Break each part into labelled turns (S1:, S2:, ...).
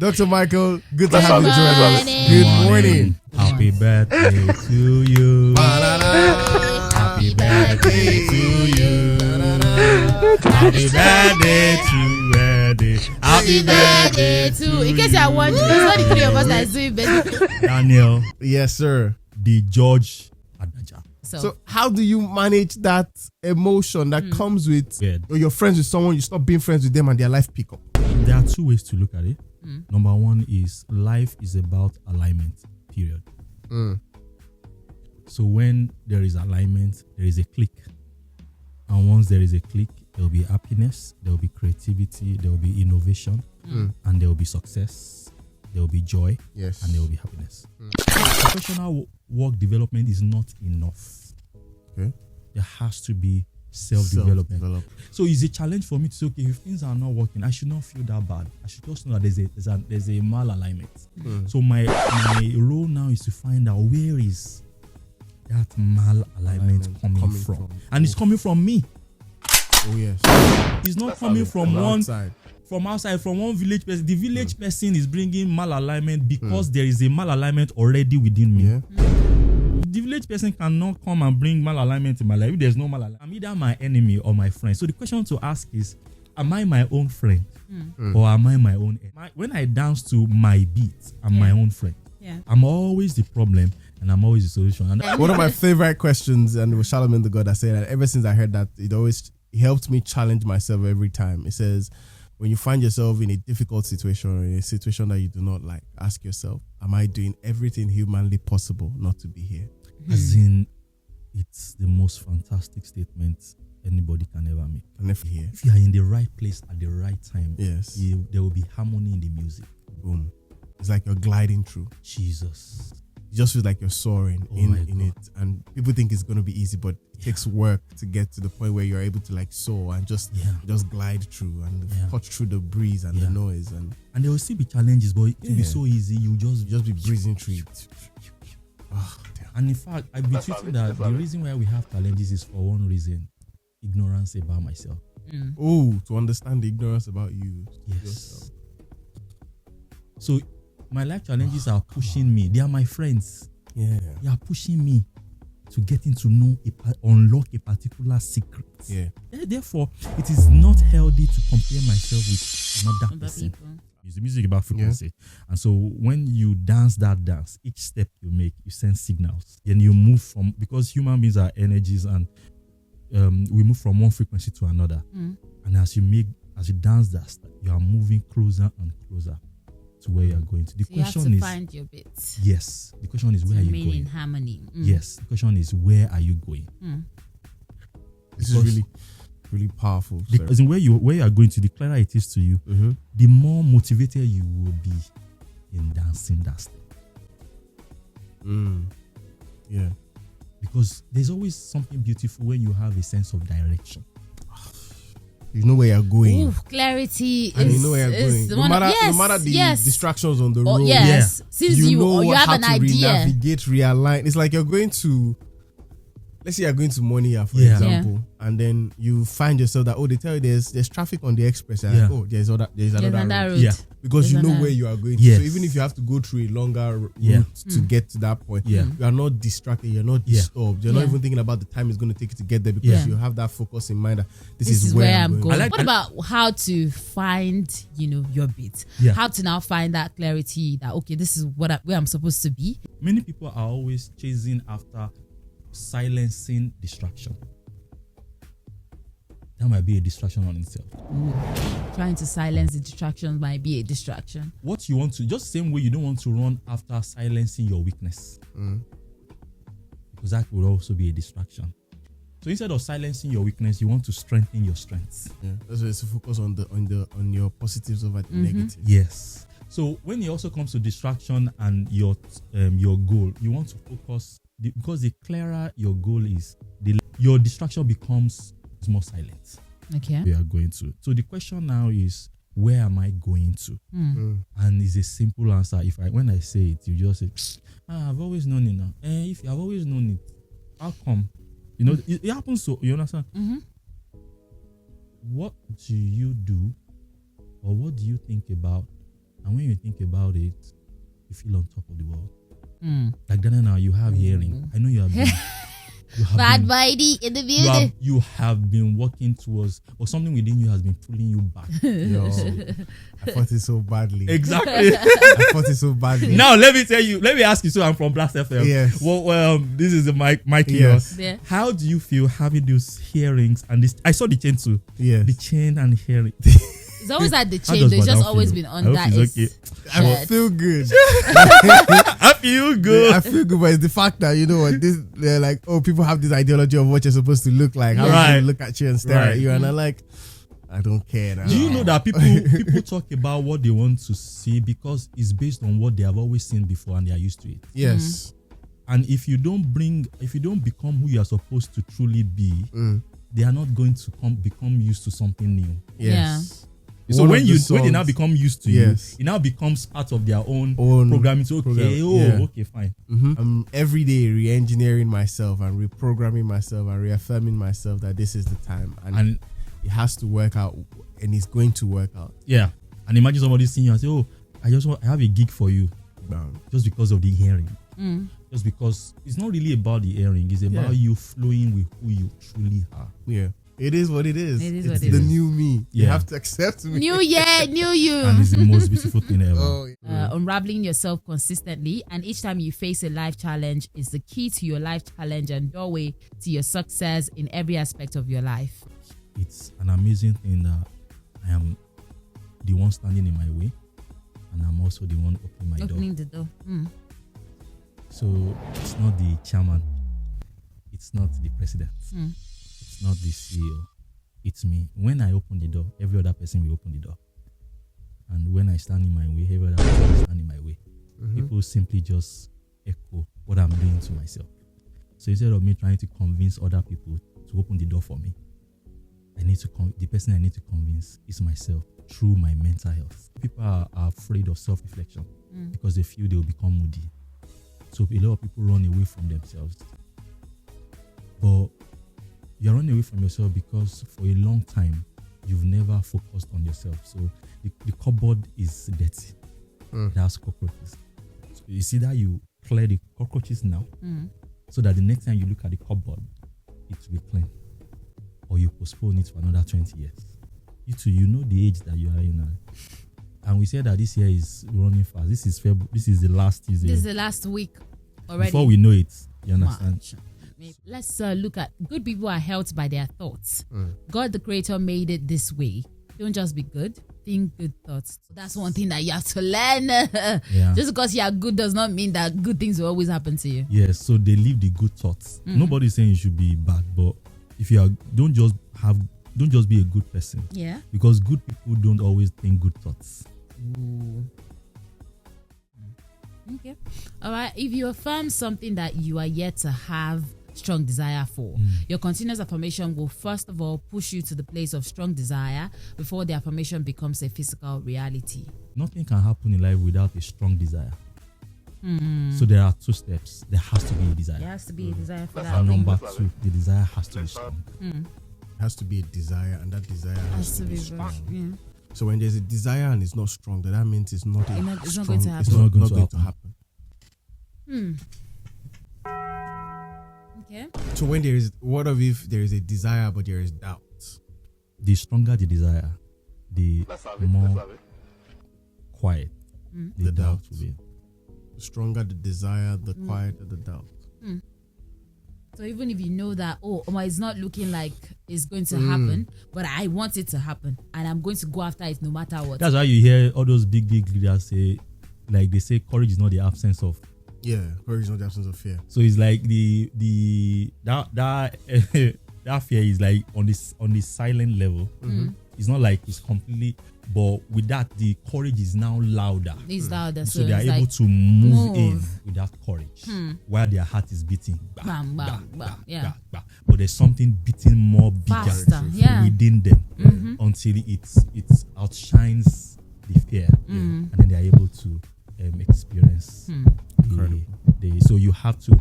S1: Dr. Michael, good to
S2: Good
S1: have you join us.
S2: morning.
S1: Good morning.
S3: Happy birthday to you. Happy birthday to you. Happy birthday to Eddie. Happy birthday to
S2: In case you are wondering, it's not the three of us that is doing birthday.
S3: Daniel,
S1: Yes, sir.
S3: the George Adaja.
S1: So how do you manage that emotion that comes with
S3: Weird.
S1: or you're friends with someone, you stop being friends with them and their life pick up?
S3: There are two ways to look at it. Number one is life is about alignment, period. So when there is alignment, there is a click. And once there is a click, there will be happiness, there will be creativity, there will be innovation, and there will be success, there will be joy,
S1: Yes.
S3: and there will be happiness. Professional work development is not enough.
S1: Okay.
S3: There has to be self-development.
S1: Self-develop.
S3: So it's a challenge for me to say, okay, if things are not working, I should not feel that bad. I should just know that there's a malalignment. So my role now is to find out where is that malalignment coming from. And it's coming from me.
S1: Oh yes.
S3: It's not coming from one
S1: outside.
S3: from outside, from one village person. The village person is bringing malalignment because there is a malalignment already within me.
S1: Yeah.
S3: The village person cannot come and bring malalignment in my life. If there's no malalignment, I'm either my enemy or my friend. So the question to ask is, am I my own friend or am I my own enemy? When I dance to my beat, I'm my own friend.
S2: Yeah.
S3: I'm always the problem and I'm always the solution. And
S1: One of my favorite questions, and it was Charlemagne the God that said that ever since I heard that, it helped me challenge myself every time. It says, when you find yourself in a difficult situation or in a situation that you do not like, ask yourself, am I doing everything humanly possible not to be here?
S3: as in, it's the most fantastic statement anybody can ever make.
S1: And if here,
S3: If you are in the right place at the right time,
S1: yes,
S3: there will be harmony in the music.
S1: boom. It's like you're gliding through.
S3: Jesus.
S1: It just feels like you're soaring
S3: Oh my
S1: in
S3: God.
S1: it. And people think it's going to be easy, but it takes work to get to the point where you're able to like soar and just glide through and cut through the breeze and the noise. And
S3: And there will still be challenges, but it will be so easy. You just
S1: be breezing through it. Oh, damn.
S3: And in fact, I've been tweeting that the reason why we have challenges is for one reason: ignorance about myself.
S1: Oh, to understand the ignorance about you.
S3: Yes.
S1: yourself.
S3: So my life challenges are pushing me. They are my friends.
S1: Yeah.
S3: They are pushing me to getting to know, unlock a particular secret.
S1: Yeah.
S3: Therefore, it is not healthy to compare myself with another person. It's the music about frequency. And so when you dance that dance, each step you make, you send signals. Then you move from, because human beings are energies, and we move from one frequency to another. And as you dance that step, you are moving closer and closer to where you are going to. The
S2: So you have
S3: question
S2: to
S3: is,
S2: find your bits.
S3: yes. The question is, where are you
S2: Remain in
S3: going?
S2: harmony.
S3: Yes. The question is, where are you going?
S1: This is really, really powerful.
S3: Because in where you are going to, the clearer it is to you, the more motivated you will be in dancing that step.
S1: Yeah.
S3: Because there's always something beautiful when you have a sense of direction.
S1: You know where you're going.
S2: Ooh, clarity
S1: And
S2: is,
S1: you know where you're
S2: is
S1: going.
S2: one
S1: No
S2: of-
S1: matter the
S2: yes.
S1: distractions on the
S2: Oh,
S1: road.
S2: yes. Since you have
S1: how
S2: an
S1: to
S2: idea.
S1: navigate, realign. It's like you're going to, let's say you're going to Monia, for
S3: Yeah.
S1: example, and then you find yourself that, they tell you there's traffic on the express. And like, there's another road.
S2: route.
S3: Yeah.
S1: Because
S2: There's
S1: you know
S2: another-
S1: where you are going.
S3: Yes.
S1: So even if you have to go through a longer route to get to that point,
S3: Yeah.
S1: you are not distracted. You're not disturbed. You're not
S2: Yeah.
S1: even thinking about the time it's going to take you to get there, because
S3: Yeah.
S1: you have that focus in mind that this
S2: This
S1: is
S2: where I'm going.
S3: I like-
S2: What about how to find, your bit?
S3: Yeah.
S2: How to now find that clarity that, okay, this is where I'm supposed to be.
S3: Many people are always chasing after silencing distraction. That might be a distraction on itself.
S2: Trying to silence the distractions might be a distraction.
S3: What you want to, just the same way you don't want to run after silencing your weakness. Because that would also be a distraction. So instead of silencing your weakness, you want to strengthen your strengths.
S1: Yeah. That's why it's to focus on your positives over the negatives.
S3: Yes. So when it also comes to distraction and your goal, you want to focus, because the clearer your goal is, your distraction becomes more silent.
S2: Okay.
S3: We are going to. So the question now is, where am I going to? And it's a simple answer. When I say it, you just say, I've always known it now. If you have always known it, how come? It happens. So you understand? What do you do, or what do you think about And when you think about it, you feel on top of the world. Like Dana, now you have hearing. I know you have been.
S2: Bad body in the building.
S3: You have been working towards, or something within you has been pulling you back.
S1: Yo, I fought it so badly.
S3: Exactly.
S1: I fought it so badly.
S3: Now let me ask you. So I'm from Blast FM.
S1: Yes.
S3: Well, this is the Mike.
S1: Yes.
S2: Yeah.
S3: How do you feel having those hearings and this? I saw the chain too.
S1: Yes.
S3: The chain and hearing.
S2: It's always like the
S3: How
S2: chain,
S3: does
S2: though. It's just
S3: Madam
S2: always
S3: feel?
S2: been on
S3: I hope
S2: that.
S3: it's
S2: It's
S3: okay.
S1: I feel good.
S3: I feel good.
S1: I feel good, but it's the fact that you know what they're like, oh, people have this ideology of what you're supposed to look like. How
S3: Right.
S1: they look at you and stare
S3: Right.
S1: at you, and I'm like, I don't care now.
S3: Do you know that people talk about what they want to see because it's based on what they have always seen before and they are used to it.
S1: Yes.
S3: And if you don't become who you are supposed to truly be, they are not going to become used to something new.
S1: Yes.
S3: So
S1: One
S3: when
S1: of the
S3: they now
S1: songs-
S3: become used to
S1: Yes.
S3: you, it now becomes part of their own
S1: Own
S3: programming. So
S1: program,
S3: okay, fine.
S1: I'm every day re-engineering myself and reprogramming myself and reaffirming myself that this is the time, and it has to work out, and it's going to work out.
S3: Yeah. And imagine somebody seeing you and say, "Oh, I have a gig for you," just because of the hearing. Just because it's not really about the hearing, it's about you flowing with who you truly are.
S1: Yeah. It is what it is.
S2: It is
S1: it's
S2: what it
S1: the
S2: is.
S1: new me. You
S3: Yeah.
S1: have to accept me.
S2: New year, new you.
S3: And it's the most beautiful thing ever.
S1: Oh,
S2: Unraveling yourself consistently, and each time you face a life challenge is the key to your life challenge and doorway to your success in every aspect of your life.
S3: It's an amazing thing that I am the one standing in my way, and I'm also the one opening my door.
S2: Opening the door.
S3: So it's not the chairman, it's not the president, it's not the CEO, it's me. When I open the door, every other person will open the door. And when I stand in my way, every other person will stand in my way. People simply just echo what I'm doing to myself. So instead of me trying to convince other people to open the door for me, the person I need to convince is myself through my mental health. People are afraid of self-reflection because they feel they will become moody. So a lot of people run away from themselves. But you're running away from yourself because for a long time, you've never focused on yourself. So the cupboard is dirty. That's cockroaches. So you see that you clear the cockroaches now, so that the next time you look at the cupboard, it will be clean. Or you postpone it for another 20 years. You too, you know the age that you are in now. And we said that this year is running fast. This is the last Tuesday.
S2: This is the last week already.
S3: Before we know it, you understand?
S2: March. Let's look at good people are helped by their thoughts. God the Creator made it this way. Don't just be good, think good thoughts. So that's one thing that you have to learn. Just because you are good does not mean that good things will always happen to you.
S3: Yes, so they live the good thoughts. Nobody's saying you should be bad, but if you are, don't just be a good person.
S2: Yeah.
S3: Because good people don't always think good thoughts.
S2: Okay. All right. If you affirm something that you are yet to have strong desire for, your continuous affirmation will first of all push you to the place of strong desire before the affirmation becomes a physical reality.
S3: Nothing can happen in life without a strong desire. So there are two steps. There has to be a desire.
S2: There has to be a desire for that.
S3: And number two, the desire has to be strong.
S1: It has to be a desire, and that desire has to be strong.
S2: Yeah.
S1: So when there's a desire and it's not strong, then that means it's not
S2: It's not
S1: strong.
S2: going to happen.
S1: It's not going to happen.
S2: Okay.
S1: So when what if there is a desire but there is doubt?
S3: The stronger the desire, the more quiet the doubt will be.
S1: The stronger the desire, the quieter the doubt.
S2: So even if you know that, it's not looking like it's going to happen, but I want it to happen, and I'm going to go after it no matter what.
S3: That's why you hear all those big leaders say, like they say, courage is not the absence of.
S1: Yeah, courage is not the absence of fear.
S3: So it's like that fear is like on the silent level. It's not like it's completely, but with that the courage is now louder.
S2: It's louder,
S3: so they are able to move in with that courage while their heart is beating.
S2: Bam, bam, bam. Yeah.
S3: But there's something beating more bigger
S2: Faster, yeah.
S3: within them until it outshines the fear, and then they are able to experience. So you have to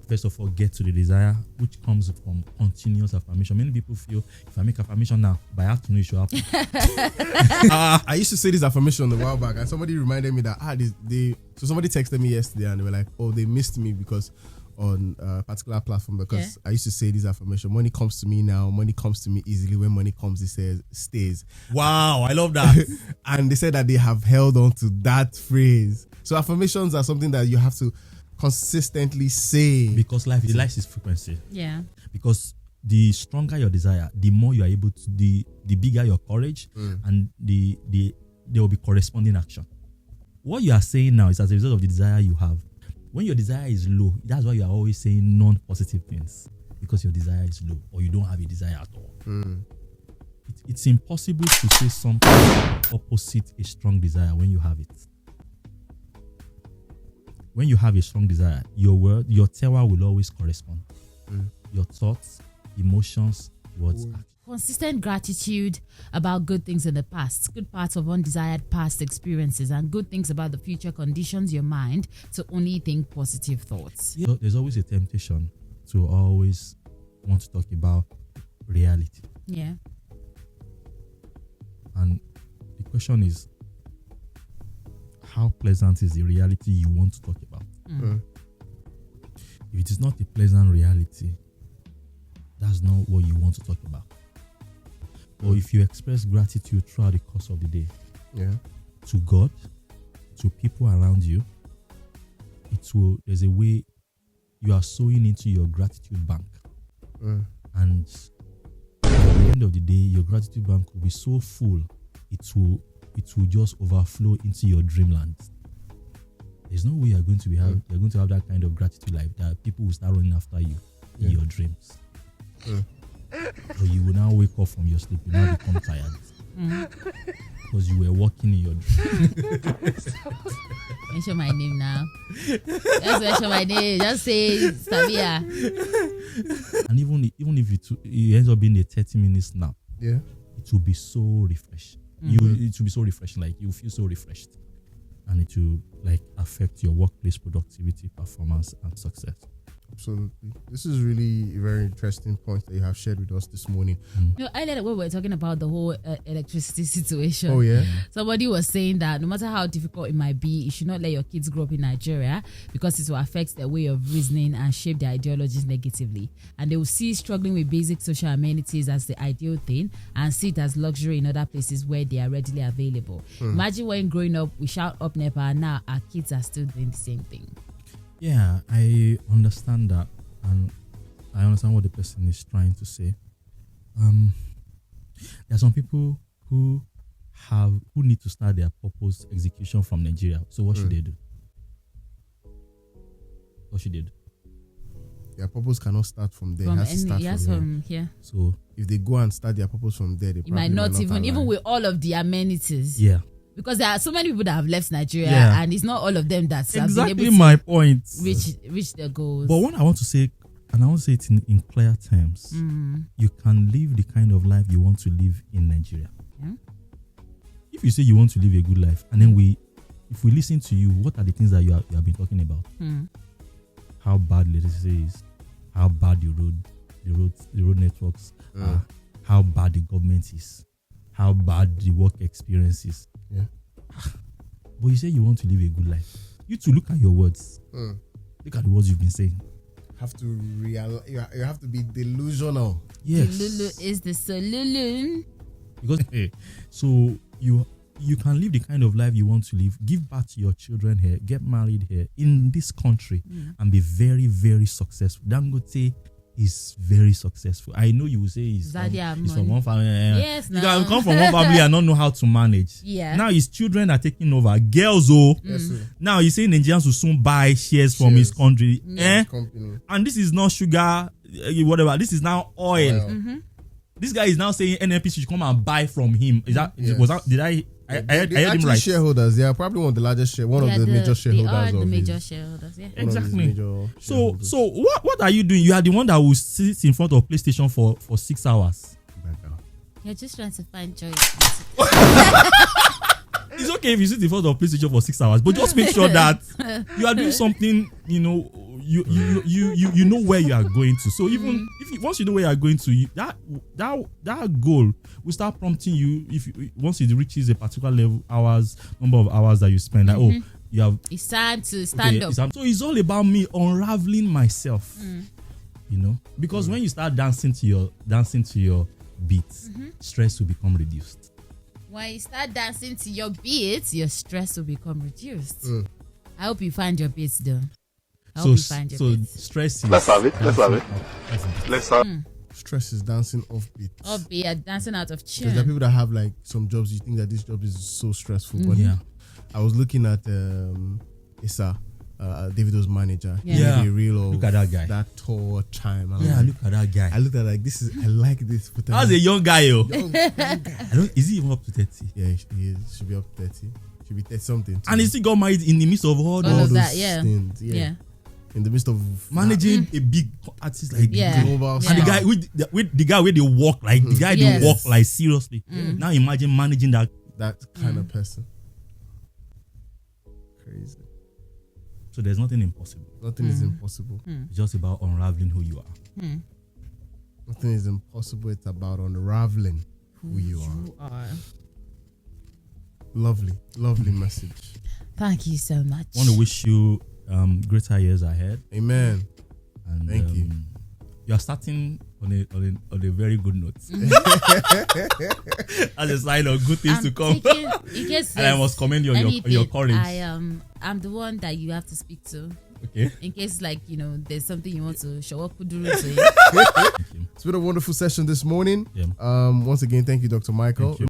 S3: first of all get to the desire, which comes from continuous affirmation. Many people feel if I make affirmation now, by afternoon it should happen.
S1: I used to say this affirmation a while back, and somebody reminded me that so somebody texted me yesterday and they were like, oh, they missed me because on a particular platform because I used to say this affirmation: money comes to me now, money comes to me easily. When money comes, it says stays.
S3: Wow, I love that.
S1: And they said that they have held on to that phrase. So affirmations are something that you have to consistently say,
S3: because life is frequency.
S2: Yeah.
S3: Because the stronger your desire, the more you are able to, the bigger your courage, and there will be corresponding action. What you are saying now is as a result of the desire you have. When your desire is low, that's why you are always saying non-positive things, because your desire is low or you don't have a desire at all. It's impossible to say something opposite a strong desire when you have it. When you have a strong desire, your word, your terror will always correspond. Your thoughts, emotions, words.
S2: Consistent gratitude about good things in the past, good parts of undesired past experiences, and good things about the future conditions your mind to only think positive thoughts.
S3: So there's always a temptation to always want to talk about reality.
S2: Yeah.
S3: And the question is, how pleasant is the reality you want to talk about? If it is not a pleasant reality, that's not what you want to talk about. Or if you express gratitude throughout the course of the day, to God, to people around you, there's a way you are sowing into your gratitude bank. And at the end of the day, your gratitude bank will be so full, it will just overflow into your dreamland. There's no way you're going to have that kind of gratitude life that people will start running after you in your dreams. So you will now wake up from your sleep, you now become tired because you were walking in your dream.
S2: Mention my name now. Just mention my name. Just say Sabia.
S3: And even if it ends up being a 30-minute nap, it will be so refreshing. It will be so refreshing. Like you feel so refreshed, and it will like affect your workplace productivity, performance, and success.
S1: Absolutely. This is really a very interesting point that you have shared with us this morning.
S2: Earlier when we were talking about the whole electricity situation.
S1: Oh, yeah?
S2: Somebody was saying that no matter how difficult it might be, you should not let your kids grow up in Nigeria because it will affect their way of reasoning and shape their ideologies negatively. And they will see struggling with basic social amenities as the ideal thing and see it as luxury in other places where they are readily available. Imagine when growing up, we shout up NEPA and now our kids are still doing the same thing.
S3: Yeah, I understand that, and I understand what the person is trying to say. There are some people who need to start their purpose execution from Nigeria. So what should they do? What should they do?
S1: Their purpose cannot start from there. It has to start from
S2: here.
S3: So
S1: if they go and start their purpose from there, they
S2: might not even with all of the amenities.
S3: Yeah.
S2: Because there are so many people that have left Nigeria, and it's not all of them that's
S3: exactly my point.
S2: Reach their goals.
S3: But what I want to say, and I want to say it in clear terms, you can live the kind of life you want to live in Nigeria. Yeah. If you say you want to live a good life, and then if we listen to you, what are the things that you have been talking about? How bad electricity is, how bad the road networks are, how bad the government is, how bad the work experience is.
S1: Yeah.
S3: But you say you want to live a good life. You to look at your words. Look at the words you've been saying.
S1: You have to be delusional.
S3: Yes.
S2: Delulu is the solution.
S3: Because so you can live the kind of life you want to live, give birth to your children here, get married here in this country, and be very, very successful. Dangote is very successful. I know you will say he's from one family.
S2: Yes,
S3: you can come from one family and not know how to manage.
S2: Yeah.
S3: Now his children are taking over. Girls, now he's saying Nigerians will soon buy shares from his country. And this is not sugar, whatever. This is now oil. This guy is now saying NNPC should come and buy from him. Is that did I heard him right?
S1: Shareholders. They are probably one of the largest one of the major shareholders.
S2: They are the major shareholders. Yeah.
S3: Exactly. So what are you doing? You are the one that will sit in front of PlayStation for 6 hours.
S2: You're just trying to find joy.
S3: It's okay if you sit in front of PlayStation for 6 hours, but just make sure that you are doing something, you know where you are going to. So even if once you know where you are going to, that goal will start prompting you. Once it reaches a particular number of hours that you spend, like you have.
S2: It's time to stand up.
S3: So it's all about me unraveling myself. Because when you start dancing to your beats, stress will become reduced.
S2: When you start dancing to your beats, your stress will become reduced. I hope you find your beats though.
S3: Stress is.
S4: Let's have it.
S1: Stress is dancing off beat.
S2: Dancing out of tune.
S1: Because there are people that have like some jobs. You think that this job is so stressful, but I was looking at Issa, Davido's manager.
S3: Yeah.
S1: Look
S3: at that guy.
S1: That tall chime.
S3: Look at that guy.
S1: I looked at like I like this. But
S3: that's a young guy, yo.
S1: Young guy.
S3: Is he even up to 30?
S1: Yeah, he should be up to 30. Should be 30 something.
S3: And he still got married in the midst of all those
S2: that,
S1: things. Yeah. In the midst of
S3: managing a big artist like
S1: global,
S3: and the guy with the guy where they walk like the guy they walk like seriously. Now imagine managing that
S1: kind of person. Crazy.
S3: So there's nothing impossible.
S1: Nothing is impossible.
S3: It's just about unraveling who you are.
S1: Nothing is impossible. It's about unraveling who you are. Lovely message.
S2: Thank you so much.
S3: I want to wish you greater years ahead.
S1: Amen.
S3: And
S1: thank you.
S3: You are starting on a very good note. As a sign of good things to come. And I must commend you on your courage.
S2: I'm the one that you have to speak to.
S3: Okay.
S2: In case there's something you want to show up kuduru to.
S1: It's been a wonderful session this morning.
S3: Yeah.
S1: Once again, thank you, Dr. Michael.